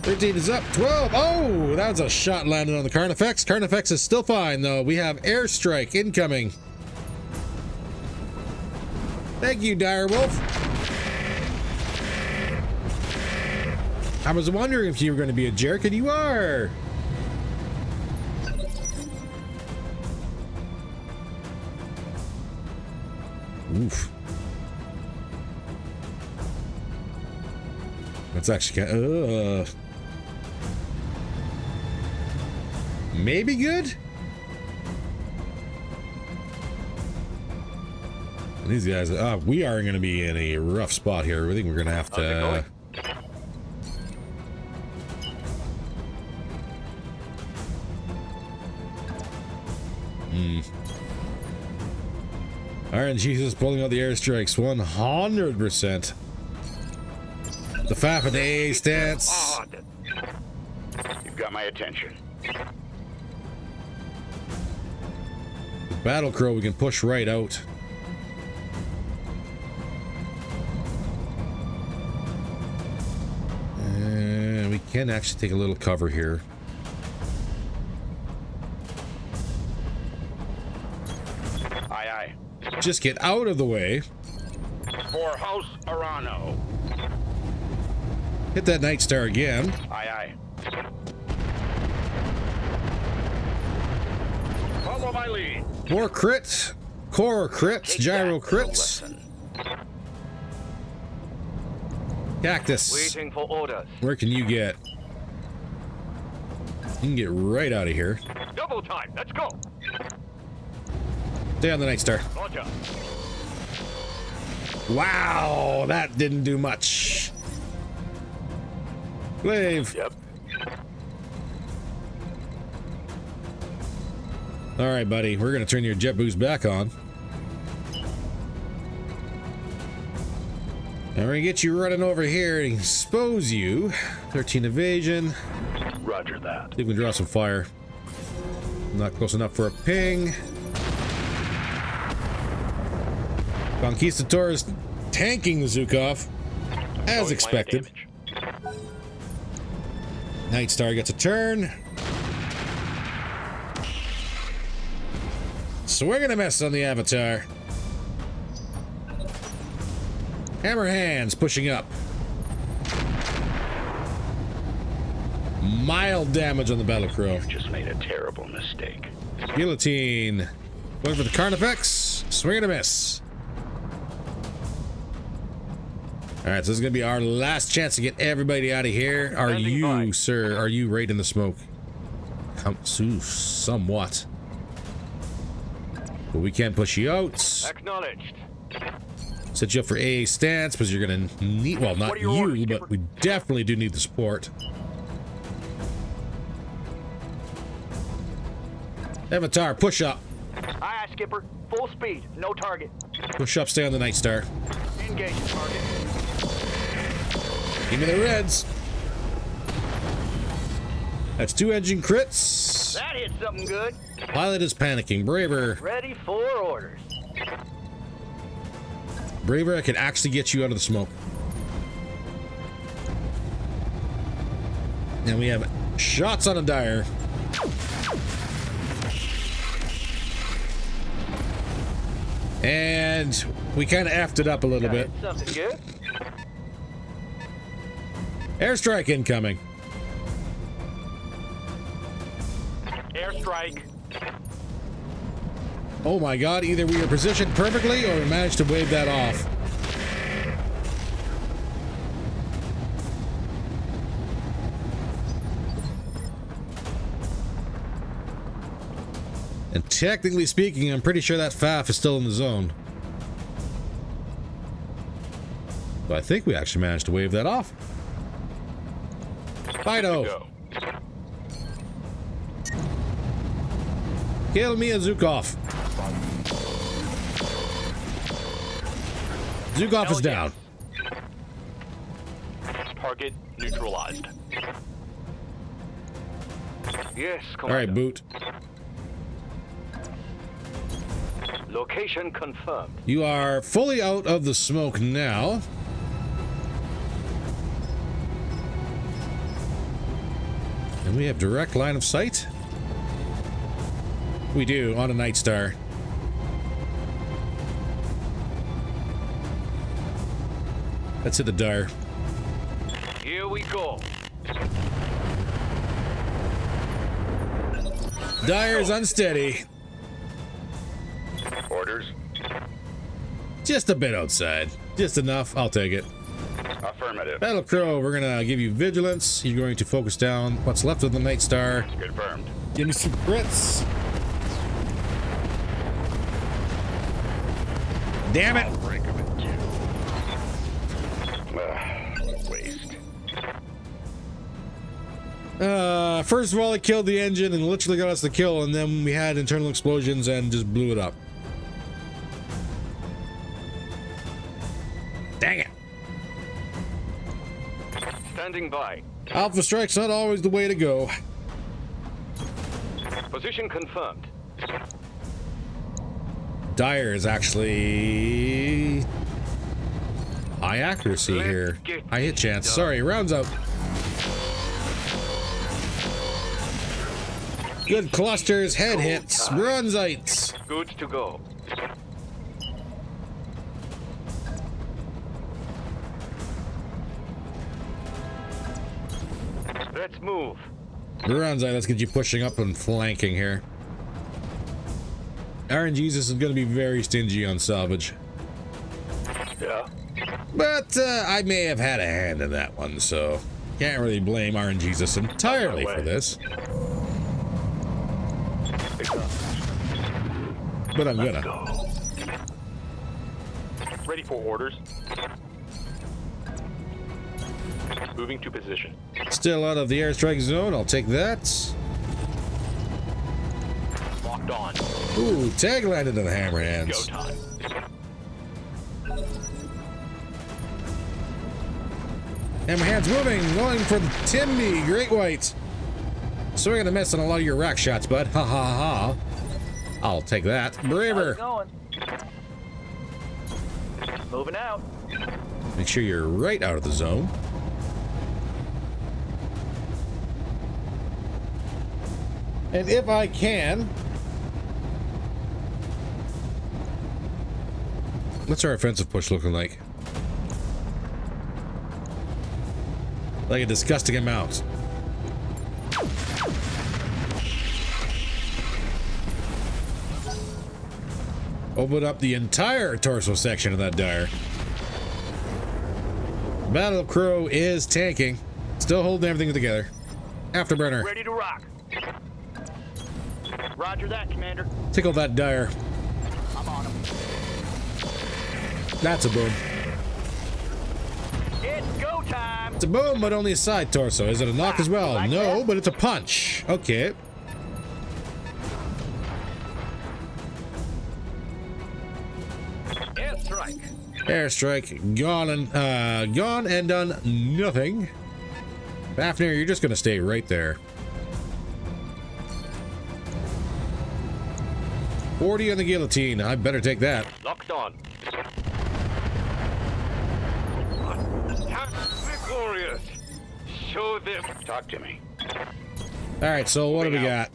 13 is up. 12. Oh, that was a shot landed on the Carnifex. Carnifex is still fine, though. We have airstrike incoming. Thank you, Direwolf. I was wondering if you were going to be a jerk, and you are. Oof. That's actually kind of, maybe good. These guys, we are going to be in a rough spot here. I think we're going to have to. Iron Jesus pulling out the airstrikes 100%. The FAF and the A stance. You've got my attention. The battle crow we can push right out. And we can actually take a little cover here. Aye, aye. Just get out of the way. For House Arano. Hit that Night Star again. Aye, aye. Follow my lead. More crit. Core crits. Take Gyro that for a crits. lesson. Cactus. Waiting for orders. Where can you get? You can get right out of here. Double time. Let's go. Stay on the Night Star. Roger. Wow, that didn't do much. Glaive. Yep. All right, buddy. We're going to turn your jet boost back on. And we're going to get you running over here and expose you. 13 evasion. Roger that. See if we can draw some fire. Not close enough for a ping. Conquistador is tanking the Zukov, as expected. Night Star gets a turn. Swing and a miss on the Avatar. Hammer hands pushing up. Mild damage on the battle crow. Just made a terrible mistake. Guillotine. Going for the Carnifex. Swing and a miss. Alright, so this is going to be our last chance to get everybody out of here. Are you, sir, are you right in the smoke? Somewhat. But we can't push you out. Acknowledged. Set you up for AA stance because you're going to need, well, not you, but we definitely do need the support. Avatar, push up. Aye, aye, Skipper. Full speed. No target. Push up, stay on the Night Star. Engage target. Give me the reds. That's 2 engine crits. That hit something good. Pilot is panicking. Braver. Ready for orders. Braver, I can actually get you out of the smoke. And we have shots on a Dyer. And we kind of effed it up a little bit. Something good. Airstrike incoming. Airstrike. Oh my god, either we are positioned perfectly or we managed to wave that off. And technically speaking, I'm pretty sure that FAF is still in the zone. So I think we actually managed to wave that off. Fido! Go. Kill me a Zukov. Zukov is down. Target neutralized. Yes, All right, boot. Location confirmed. You are fully out of the smoke now. And we have direct line of sight. We do, on a Night Star. Let's hit the Dyer. Here we go. Dyer's unsteady. Orders. Just a bit outside. Just enough. I'll take it. Affirmative. Battle Crow, we're gonna give you vigilance. You're going to focus down what's left of the Night Star. Confirmed. Give me some crits. Damn it! Break of it. Waste. First of all, it killed the engine and literally got us the kill, and then we had internal explosions and just blew it up. Dang it! Standing by. Alpha Strike's not always the way to go. Position confirmed. Dyer is actually high accuracy here. High hit chance. Sorry, rounds out. Good clusters, head hits, bronzites. Good to go. Let's move. Bronzite, let's get you pushing up and flanking here. RNGesus is going to be very stingy on salvage. Yeah. But I may have had a hand in that one, so can't really blame RNGesus entirely for this. But I'm gonna. Ready for orders. Moving to position. Still out of the airstrike zone, I'll take that. Locked on. Ooh, tag landed on the hammer Go hands. time. Hammer hands moving, going for Timmy, Great White. So we're gonna miss on a lot of your rack shots, bud. Ha ha ha. I'll take that. Braver. Going. Moving out. Make sure you're right out of the zone. And if I can, what's our offensive push looking like? Like a disgusting amount. Open up the entire torso section of that Dyer. Battle Crow is tanking. Still holding everything together. Afterburner. Ready to rock. Roger that, Commander. Tickle that Dyer. I'm on him. That's a boom. It's go time. It's a boom, but only a side torso. Is it a knock as well? Like No, that? but it's a punch. Okay. Airstrike gone and done nothing. Fafnir, you're just gonna stay right there. 40 on the guillotine. I better take that. Locked on. Glorious. Show them. Talk to me. All right, so what do we got?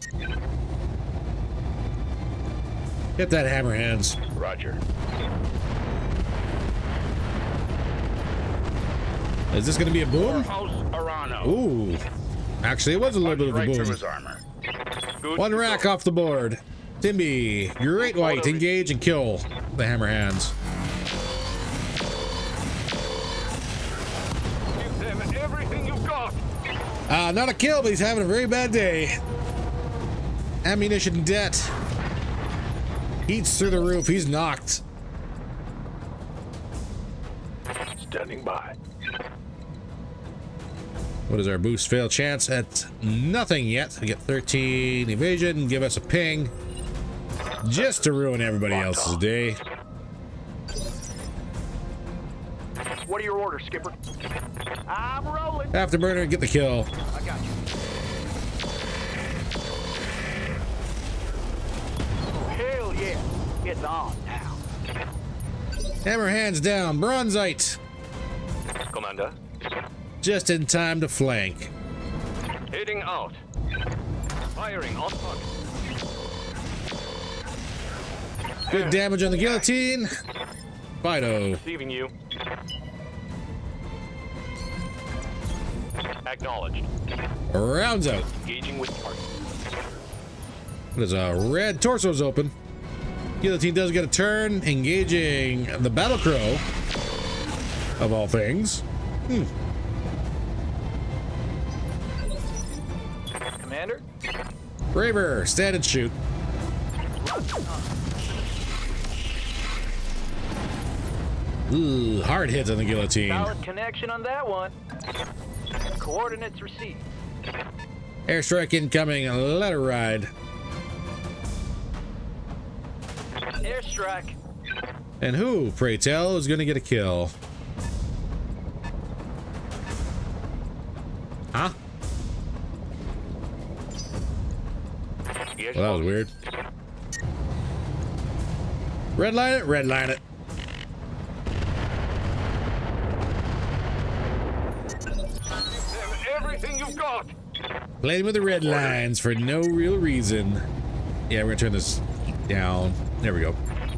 Hit that hammer hands. Roger. Is this going to be a boom? House Arano. Ooh. Actually, it was a little bit of a Right through boom. his armor. Good One to rack go. off the board. Timby, Great White, engage and kill the hammer hands. Give them everything you've got. Not a kill, but he's having a very bad day. Ammunition debt. Heats through the roof. He's knocked. Standing by. What is our boost fail chance? At nothing yet. We get 13 evasion. Give us a ping. Just to ruin everybody else's day. What are your orders, Skipper? I'm rolling. Afterburner, get the kill. I got you. Oh, hell yeah. It's on now. Hammer hands down. Bronzite. Commander. Just in time to flank. Heading out. Firing on target. Good damage on the guillotine. Fido. Receiving you. Acknowledged. Rounds out. Engaging with target. There's a red torso's open. Guillotine does get a turn, engaging the Battle Crow. Of all things. Commander? Braver, stand and shoot. Ooh, hard hit on the guillotine. Solid connection on that one. Coordinates received. Airstrike incoming, let her ride. Airstrike. And who, pray tell, is going to get a kill? Huh? Yes, Well, that was weird. Redline it, redline it. everything you've got. Playing with the red lines for no real reason. Yeah, we're gonna turn this down. There we go.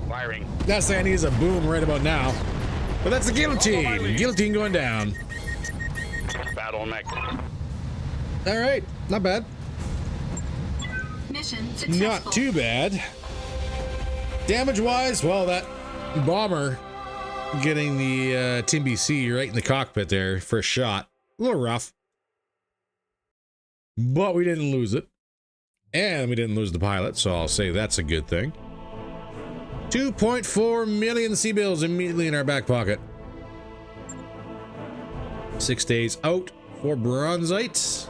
Firing. Not saying he's a boom right about now. But that's the guillotine. Guillotine going down. Battle next. All right, not bad. Mission successful. Not too bad. Damage-wise, well, that bomber getting the Timby C right in the cockpit there for a shot. A little rough. But we didn't lose it. And we didn't lose the pilot, so I'll say that's a good thing. 2.4 million C-bills immediately in our back pocket. 6 days out for Bronzite.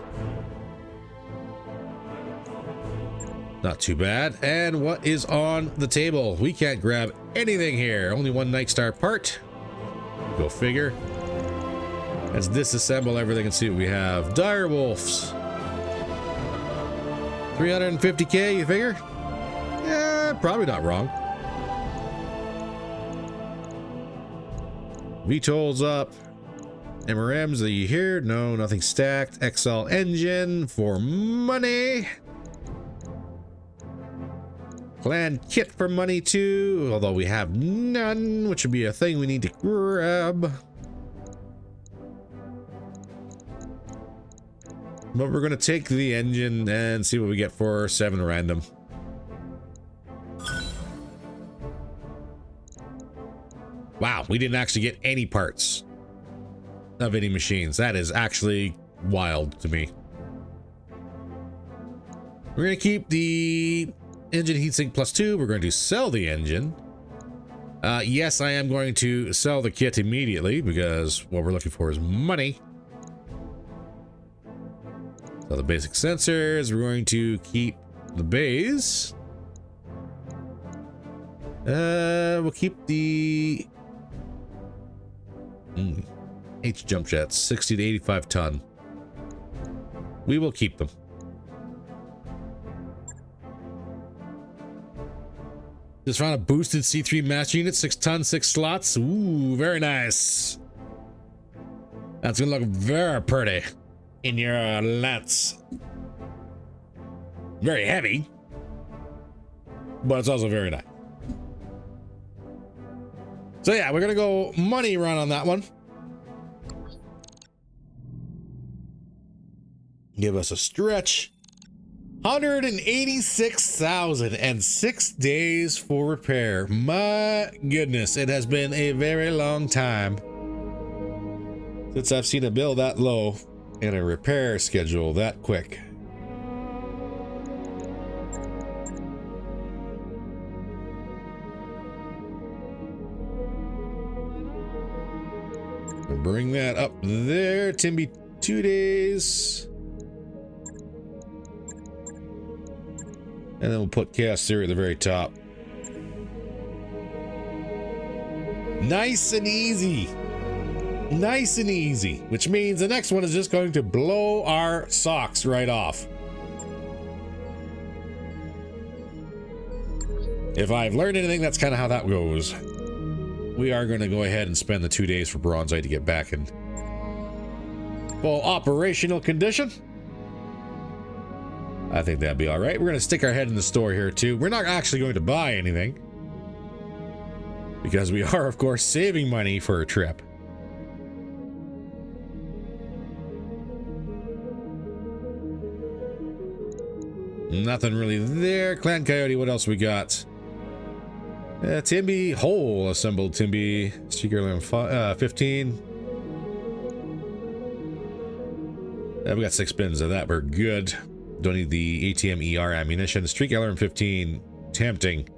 Not too bad. And what is on the table? We can't grab anything here. Only one Night Star part. Go figure. Let's disassemble everything and see what we have. Dire Wolves. 350k, you figure? Yeah, probably not wrong. VTOL's up. MRMs, are you here? No, nothing stacked. XL engine for money. Clan kit for money too, although we have none, which would be a thing we need to grab. But we're going to take the engine and see what we get for 7 random. Wow, we didn't actually get any parts of any machines. That is actually wild to me. We're going to keep the engine heatsink +2. We're going to sell the engine. Yes, I am going to sell the kit immediately because what we're looking for is money. So the basic sensors, we're going to keep the bays. We'll keep the H jump jets, 60 to 85 ton. We will keep them. Just found a boosted C3 master unit, 6 ton, 6 slots. Ooh, very nice. That's gonna look very pretty in your lens. Very heavy, but it's also very nice. So yeah, we're gonna go money run on that one. Give us a stretch. 186,000 and 6 days for repair. My goodness, it has been a very long time since I've seen a bill that low and a repair schedule that quick. Bring that up there. Timby, 2 days. And then we'll put Chaos Theory at the very top. Nice and easy. Nice and easy. Which means the next one is just going to blow our socks right off. If I've learned anything, that's kind of how that goes. We are going to go ahead and spend the 2 days for Bronzite to get back in full operational condition. I think that'd be all right. We're going to stick our head in the store here too. We're not actually going to buy anything because we are, of course, saving money for a trip. Nothing really there. Clan Coyote, what else we got? Timby, whole assembled Timby. Seeker 15. We got 6 bins of that. We're good. Don't need the ATM ER ammunition. Streak LRM 15, tempting,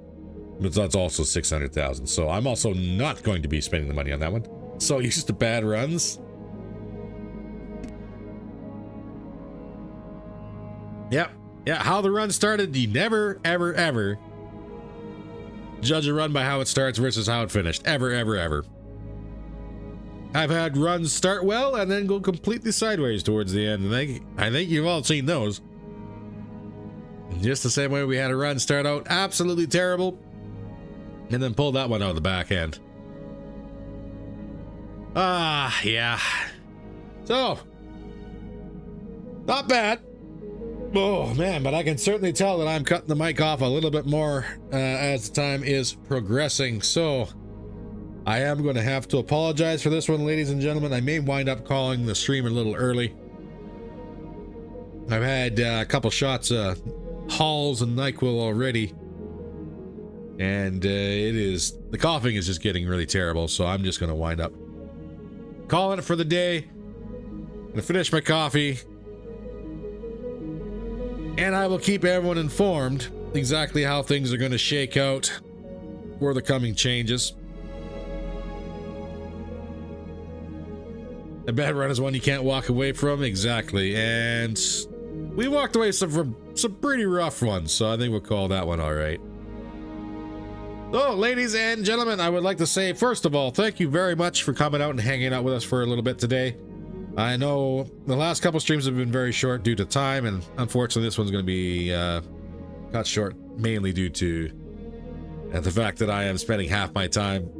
but that's also 600,000. So I'm also not going to be spending the money on that one. So used to bad runs. Yep. Yeah, how the run started, you never, ever, ever judge a run by how it starts versus how it finished. Ever, ever, ever. I've had runs start well and then go completely sideways towards the end. And I think you've all seen those. Just the same way we had a run start out absolutely terrible and then pull that one out of the back end. Yeah. So, not bad. Oh man, but I can certainly tell that I'm cutting the mic off a little bit more as the time is progressing. So I am going to have to apologize for this one, ladies and gentlemen. I may wind up calling the stream a little early. I've had a couple shots of Halls and NyQuil already, and the coughing is just getting really terrible. So I'm just going to wind up calling it for the day. I'm going to finish my coffee. And I will keep everyone informed exactly how things are going to shake out for the coming changes. A bad run is one you can't walk away from. Exactly. And we walked away from some pretty rough ones, so I think we'll call that one all right. So, ladies and gentlemen, I would like to say, first of all, thank you very much for coming out and hanging out with us for a little bit today. I know the last couple streams have been very short due to time, and unfortunately this one's going to be cut short mainly due to the fact that I am spending half my time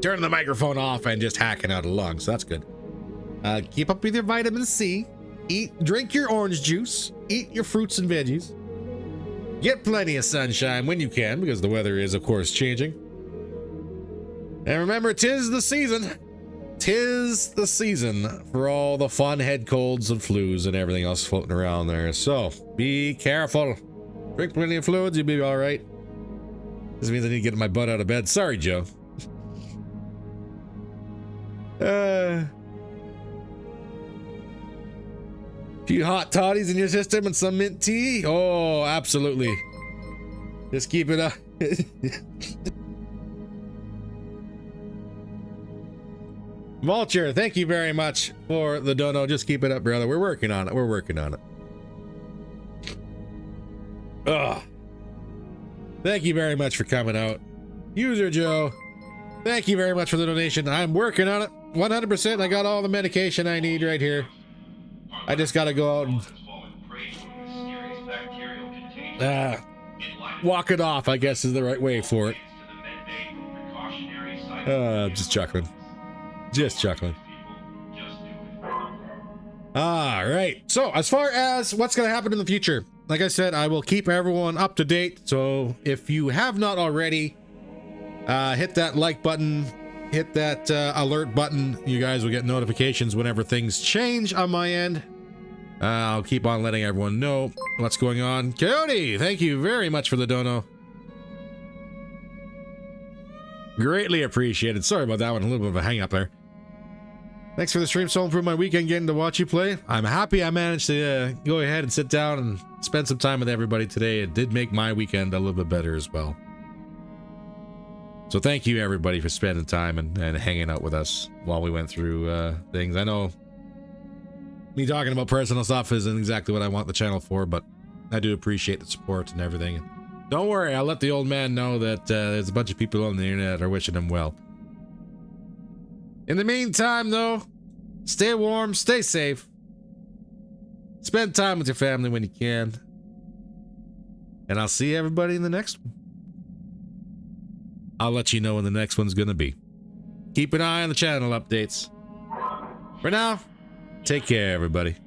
turning the microphone off and just hacking out a lung, so that's good. Keep up with your vitamin C, drink your orange juice, eat your fruits and veggies, get plenty of sunshine when you can, because the weather is of course changing. And remember, 'tis the season. 'Tis the season for all the fun head colds and flus and everything else floating around there. So be careful. Drink plenty of fluids, you'll be all right. This means I need to get my butt out of bed. Sorry, Joe. Few hot toddies in your system and some mint tea. Oh, absolutely. Just keep it up. Vulture, thank you very much for the dono. Just keep it up, brother. We're working on it. We're working on it. Thank you very much for coming out. User Joe, thank you very much for the donation. I'm working on it. 100%. I got all the medication I need right here. I just gotta go out and walk it off, I guess is the right way for it. Just chuckling. Just chuckling. All right. So as far as what's going to happen in the future, like I said, I will keep everyone up to date. So if you have not already, hit that like button, hit that alert button. You guys will get notifications whenever things change on my end. I'll keep on letting everyone know what's going on. Coyote, thank you very much for the dono. Greatly appreciated. Sorry about that one. A little bit of a hang up there. Thanks for the stream. So improved my weekend getting to watch you play. I'm happy I managed to go ahead and sit down and spend some time with everybody today. It did make my weekend a little bit better as well. So thank you everybody for spending time and hanging out with us while we went through things. I know me talking about personal stuff isn't exactly what I want the channel for, but I do appreciate the support and everything. Don't worry, I'll let the old man know that there's a bunch of people on the internet that are wishing him well. In the meantime, though, stay warm, stay safe. Spend time with your family when you can. And I'll see everybody in the next one. I'll let you know when the next one's gonna be. Keep an eye on the channel updates. For now, take care, everybody.